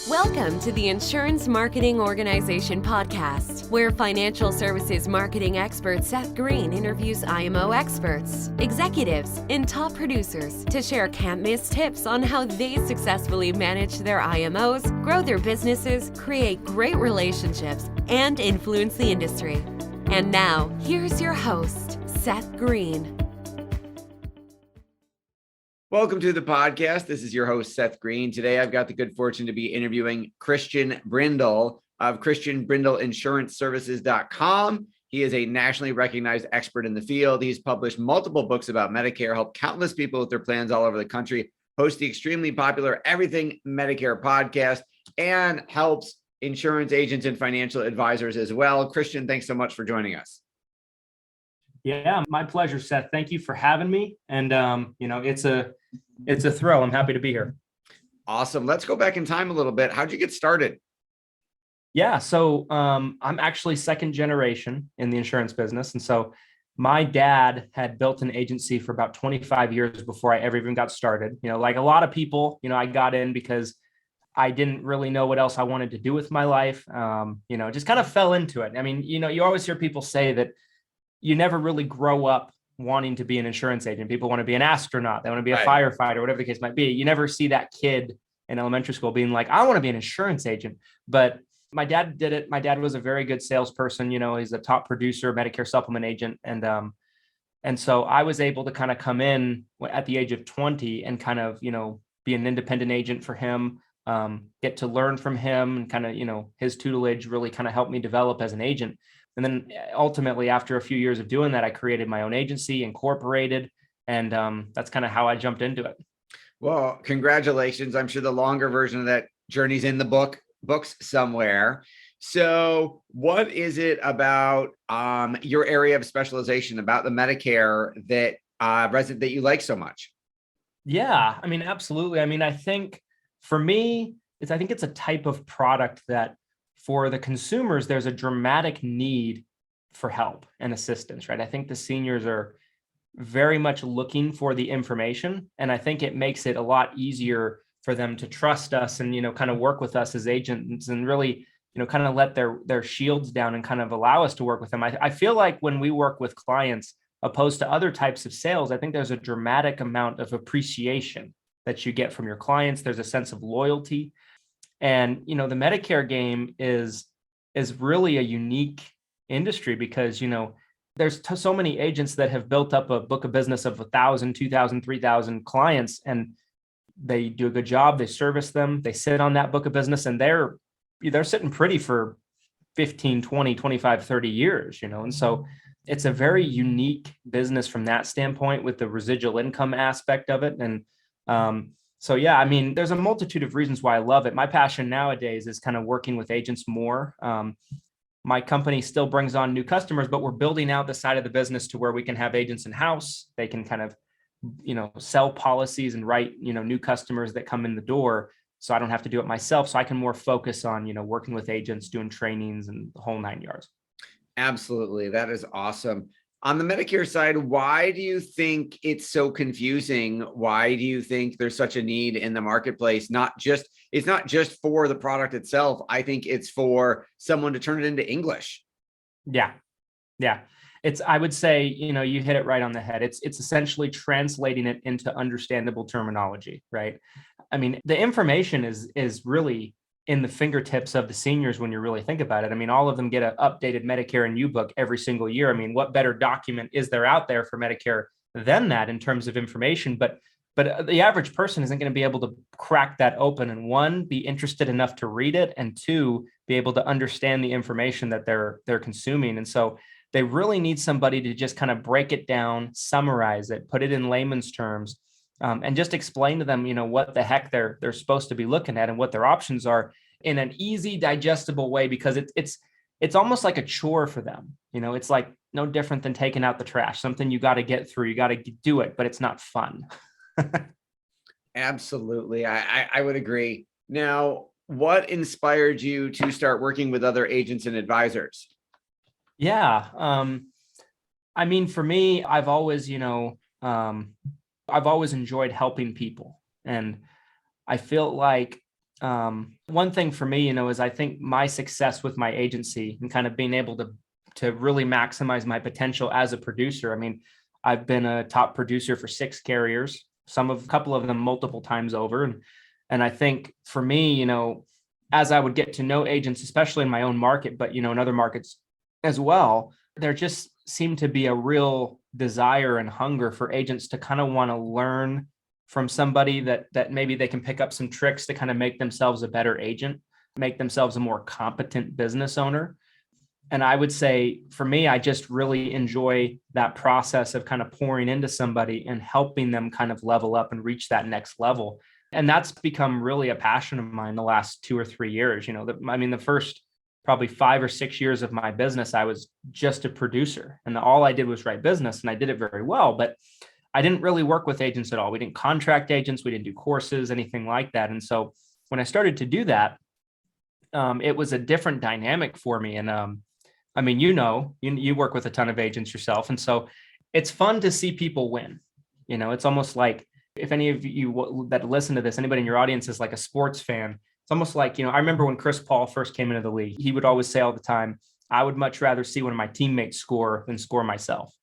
Welcome to the Insurance Marketing Organization podcast, where financial services marketing expert Seth Greene interviews IMO experts, executives, and top producers to share can't-miss tips on how they successfully manage their IMOs, grow their businesses, create great relationships, and influence the industry. And now, here's your host, Seth Greene. Welcome to the podcast. This is your host, Seth Greene. Today, I've got the good fortune to be interviewing Christian Brindle of Christian Brindle Insurance Services.com. He is a nationally recognized expert in the field. He's published multiple books about Medicare, helped countless people with their plans all over the country, hosts the extremely popular Everything Medicare podcast, and helps insurance agents and financial advisors as well. Christian, thanks so much for joining us. Yeah, my pleasure, Seth. Thank you for having me. And, it's a thrill. I'm happy to be here. Awesome. Let's go back in time a little bit. How'd you get started? Yeah. So I'm actually second generation in the insurance business. And so my dad had built an agency for about 25 years before I ever even got started. Like a lot of people, I got in because I didn't really know what else I wanted to do with my life. Just kind of fell into it. I mean, you always hear people say that you never really grow up wanting to be an insurance agent. People want to be an astronaut. They want to be a firefighter, whatever the case might be. You never see that kid in elementary school being like, I want to be an insurance agent. But my dad did it. My dad was a very good salesperson. He's a top producer, Medicare supplement agent. And so I was able to kind of come in at the age of 20 and kind of, be an independent agent for him, get to learn from him, and kind of, his tutelage really kind of helped me develop as an agent. And then ultimately, after a few years of doing that, I created my own agency, incorporated, and that's kind of how I jumped into it. Well, congratulations. I'm sure the longer version of that journey's in the books somewhere. So what is it about your area of specialization, about the Medicare that you like so much? Yeah, I mean, absolutely. I mean, I think for me, I think it's a type of product that for the consumers, there's a dramatic need for help and assistance, right? I think the seniors are very much looking for the information, and I think it makes it a lot easier for them to trust us and, kind of work with us as agents and really, kind of let their shields down and kind of allow us to work with them. I feel like when we work with clients, opposed to other types of sales, I think there's a dramatic amount of appreciation that you get from your clients. There's a sense of loyalty. And, the Medicare game is really a unique industry because, there's so many agents that have built up a book of business of 1,000, 2,000, 3,000 clients, and they do a good job. They service them. They sit on that book of business, and they're sitting pretty for 15, 20, 25, 30 years, and so it's a very unique business from that standpoint with the residual income aspect of it. And, so, yeah, I mean, there's a multitude of reasons why I love it. My passion nowadays is kind of working with agents more. My company still brings on new customers, but we're building out the side of the business to where we can have agents in-house. They can kind of, sell policies and write, new customers that come in the door. So I don't have to do it myself. So I can more focus on, working with agents, doing trainings and the whole 9 yards. Absolutely. That is awesome. On the Medicare side, why do you think it's so confusing? Why do you think there's such a need in the marketplace? It's not just for the product itself. I think it's for someone to turn it into English. Yeah. I would say, you hit it right on the head. It's essentially translating it into understandable terminology, right? I mean, the information is really in the fingertips of the seniors when you really think about it. I mean, all of them get an updated Medicare and U book every single year. I mean, what better document is there out there for Medicare than that in terms of information? But the average person isn't going to be able to crack that open and, one, be interested enough to read it, and two, be able to understand the information that they're consuming. And so they really need somebody to just kind of break it down, summarize it, put it in layman's terms, and just explain to them, what the heck they're supposed to be looking at and what their options are in an easy, digestible way, because it's almost like a chore for them. It's like no different than taking out the trash, something you got to get through, you got to do it, but it's not fun. Absolutely. I would agree. Now, what inspired you to start working with other agents and advisors? Yeah. I mean, for me, I've always enjoyed helping people. And I feel like One thing for me, is I think my success with my agency and kind of being able to really maximize my potential as a producer. I mean, I've been a top producer for 6 carriers, a couple of them multiple times over. And I think for me, as I would get to know agents, especially in my own market, but, in other markets as well, there just seemed to be a real desire and hunger for agents to kind of want to learn from somebody that maybe they can pick up some tricks to kind of make themselves a better agent, make themselves a more competent business owner. And I would say for me, I just really enjoy that process of kind of pouring into somebody and helping them kind of level up and reach that next level. And that's become really a passion of mine the last 2 or 3 years. The first probably 5 or 6 years of my business, I was just a producer and all I did was write business, and I did it very well, but I didn't really work with agents at all. We didn't contract agents. We didn't do courses, anything like that. And so when I started to do that, it was a different dynamic for me. And you work with a ton of agents yourself. And so it's fun to see people win. It's almost like, if any of you that listen to this, anybody in your audience is like a sports fan, it's almost like, I remember when Chris Paul first came into the league, he would always say all the time, I would much rather see one of my teammates score than score myself.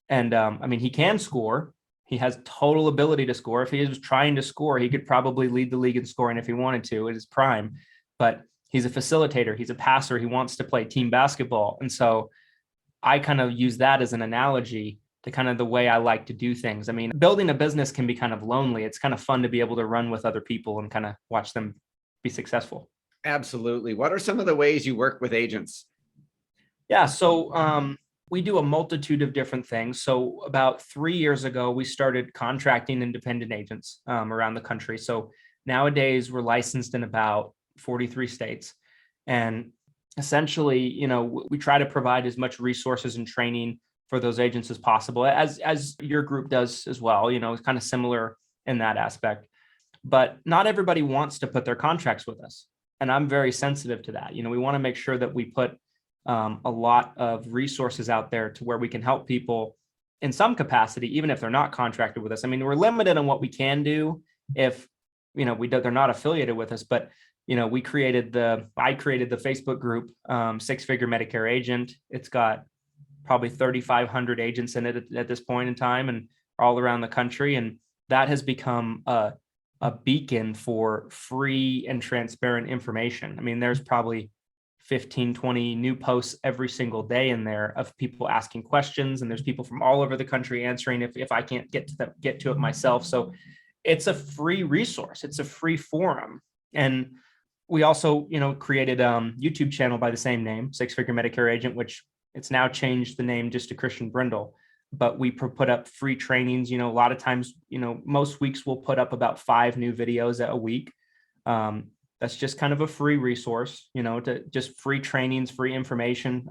And he can score. He has total ability to score. If he was trying to score, he could probably lead the league in scoring if he wanted to at his prime. But he's a facilitator. He's a passer. He wants to play team basketball. And so I kind of use that as an analogy to kind of the way I like to do things. I mean, building a business can be kind of lonely. It's kind of fun to be able to run with other people and kind of watch them be successful. Absolutely. What are some of the ways you work with agents? Yeah. So we do a multitude of different things. So about 3 years ago, we started contracting independent agents around the country. So nowadays we're licensed in about 43 states. And essentially, we try to provide as much resources and training for those agents as possible, as your group does as well. It's kind of similar in that aspect. But not everybody wants to put their contracts with us. And I'm very sensitive to that. We want to make sure that we put a lot of resources out there to where we can help people in some capacity, even if they're not contracted with us. I mean, we're limited on what we can do if, they're not affiliated with us, but I created the Facebook group, 6-Figure Medicare Agent. It's got probably 3,500 agents in it at this point in time and all around the country. And that has become a beacon for free and transparent information. I mean, there's probably 15, 20 new posts every single day in there of people asking questions. And there's people from all over the country answering if I can't get to it myself. So it's a free resource. It's a free forum. And we also, created a YouTube channel by the same name, 6-Figure Medicare Agent, which it's now changed the name just to Christian Brindle. But we put up free trainings. A lot of times, most weeks we'll put up about 5 new videos a week. That's just kind of a free resource, to just free trainings, free information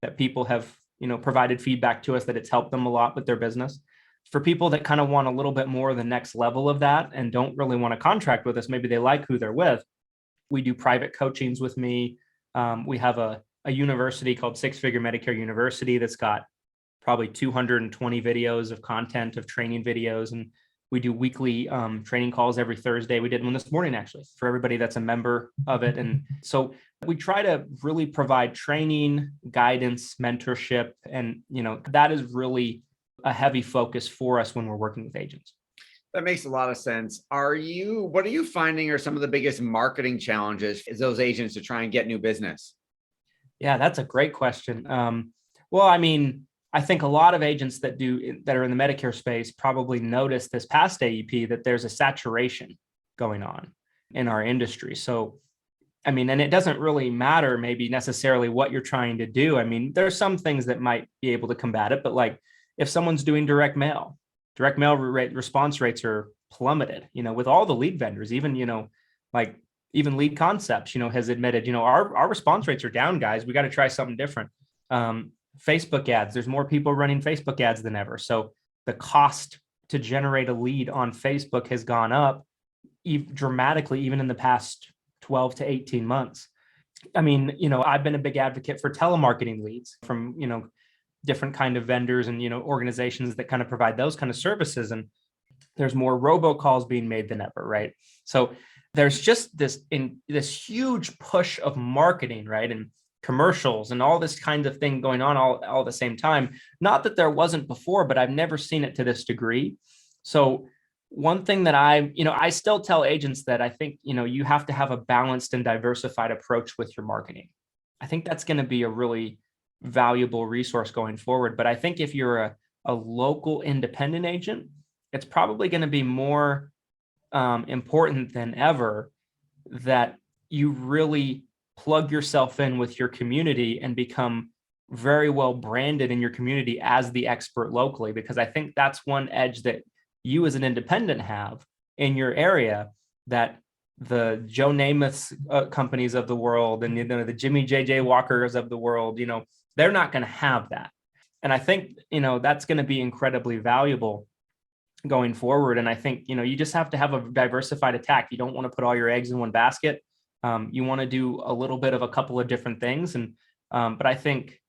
that people have, provided feedback to us that it's helped them a lot with their business. For people that kind of want a little bit more of the next level of that and don't really want to contract with us, maybe they like who they're with. We do private coachings with me. We have a university called 6-Figure Medicare University that's got probably 220 videos of content of training videos. And we do weekly training calls every Thursday. We did one this morning, actually, for everybody that's a member of it. And so we try to really provide training, guidance, mentorship. And, that is really a heavy focus for us when we're working with agents. That makes a lot of sense. What are you finding are some of the biggest marketing challenges as those agents to try and get new business? Yeah, that's a great question. I think a lot of agents that are in the Medicare space probably noticed this past AEP that there's a saturation going on in our industry. So, and it doesn't really matter maybe necessarily what you're trying to do. There's some things that might be able to combat it, but like if someone's doing direct mail response rates are plummeted, with all the lead vendors, even Lead Concepts, has admitted, our response rates are down, guys. We got to try something different. Facebook ads, there's more people running Facebook ads than ever. So the cost to generate a lead on Facebook has gone up dramatically, even in the past 12 to 18 months. I've been a big advocate for telemarketing leads from, different kind of vendors and, organizations that kind of provide those kind of services. And there's more robocalls being made than ever, right? So there's just this huge push of marketing, right? And commercials and all this kind of thing going on all at the same time. Not that there wasn't before, but I've never seen it to this degree. So one thing that I still tell agents that I think, you have to have a balanced and diversified approach with your marketing. I think that's going to be a really valuable resource going forward. But I think if you're a local independent agent, it's probably going to be more important than ever that you really plug yourself in with your community and become very well branded in your community as the expert locally, because I think that's one edge that you as an independent have in your area that the Joe Namath's companies of the world and the Jimmy J.J. Walkers of the world, they're not going to have that. And I think, that's going to be incredibly valuable going forward. And I think, you just have to have a diversified attack. You don't want to put all your eggs in one basket. You want to do a little bit of a couple of different things. And, but I think,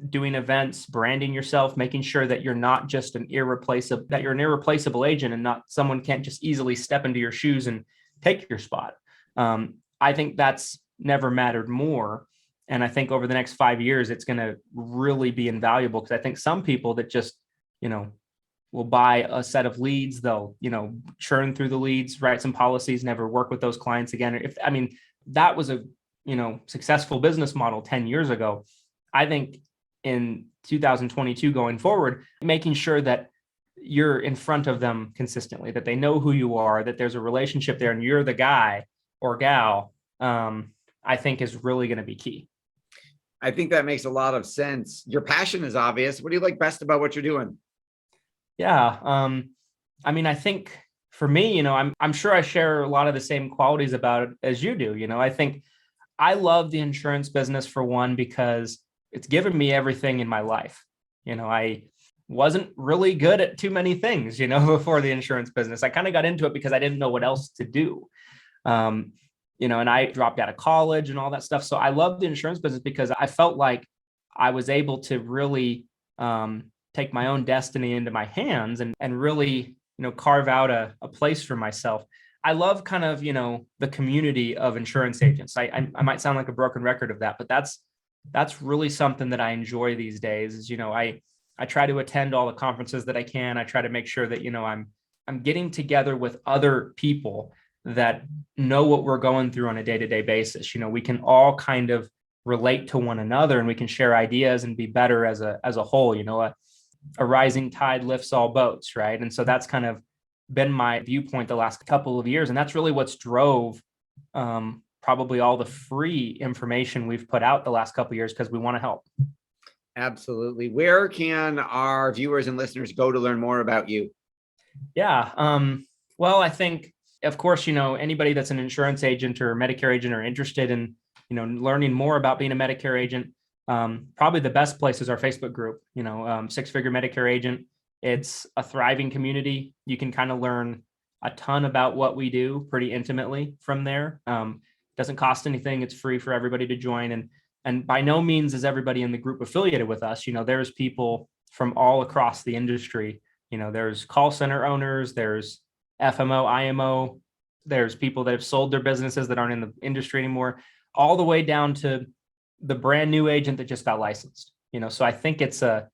doing events, branding yourself, making sure that you're not just you're an irreplaceable agent and not someone can't just easily step into your shoes and take your spot. I think that's never mattered more. And I think over the next 5 years, it's going to really be invaluable, because I think some people that just, will buy a set of leads, they'll, churn through the leads, write some policies, never work with those clients again. That was a, successful business model 10 years ago. I think in 2022 going forward, making sure that you're in front of them consistently, that they know who you are, that there's a relationship there and you're the guy or gal, I think is really going to be key. I think that makes a lot of sense. Your passion is obvious. What do you like best about what you're doing? Yeah. I think for me, I'm sure I share a lot of the same qualities about it as you do. I think I love the insurance business, for one, because it's given me everything in my life. I wasn't really good at too many things, before the insurance business. I kind of got into it because I didn't know what else to do. And I dropped out of college and all that stuff. So I love the insurance business because I felt like I was able to really take my own destiny into my hands and really, carve out a place for myself. I love kind of, the community of insurance agents. I might sound like a broken record of that, but that's really something that I enjoy these days is, I try to attend all the conferences that I can. I try to make sure that, I'm getting together with other people that know what we're going through on a day-to-day basis. We can all kind of relate to one another and we can share ideas and be better as a whole. A rising tide lifts all boats, right? And so that's kind of been my viewpoint the last couple of years. And that's really what's drove probably all the free information we've put out the last couple of years, because we want to help. Absolutely. Where can our viewers and listeners go to learn more about you? Yeah. Well, I think, of course, anybody that's an insurance agent or Medicare agent or interested in, learning more about being a Medicare agent, probably the best place is our Facebook group, Six Figure Medicare Agent. It's a thriving community. You can kind of learn a ton about what we do pretty intimately from there. Doesn't cost anything. It's free for everybody to join. And by no means is everybody in the group affiliated with us. There's people from all across the industry. There's call center owners, there's FMO, IMO, there's people that have sold their businesses that aren't in the industry anymore, all the way down to the brand new agent that just got licensed. So I think it's a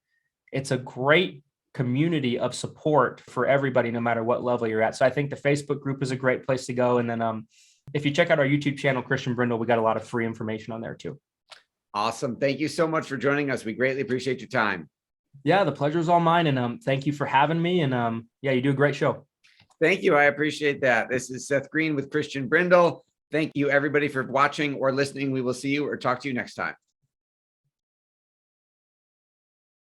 great community of support for everybody, no matter what level you're at. So I think the Facebook group is a great place to go. And then if you check out our YouTube channel, Christian Brindle, we got a lot of free information on there too. Awesome. Thank you so much for joining us. We greatly appreciate your time. Yeah, the pleasure is all mine. And thank you for having me. And yeah, you do a great show. Thank you. I appreciate that. This is Seth Greene with Christian Brindle. Thank you, everybody, for watching or listening. We will see you or talk to you next time.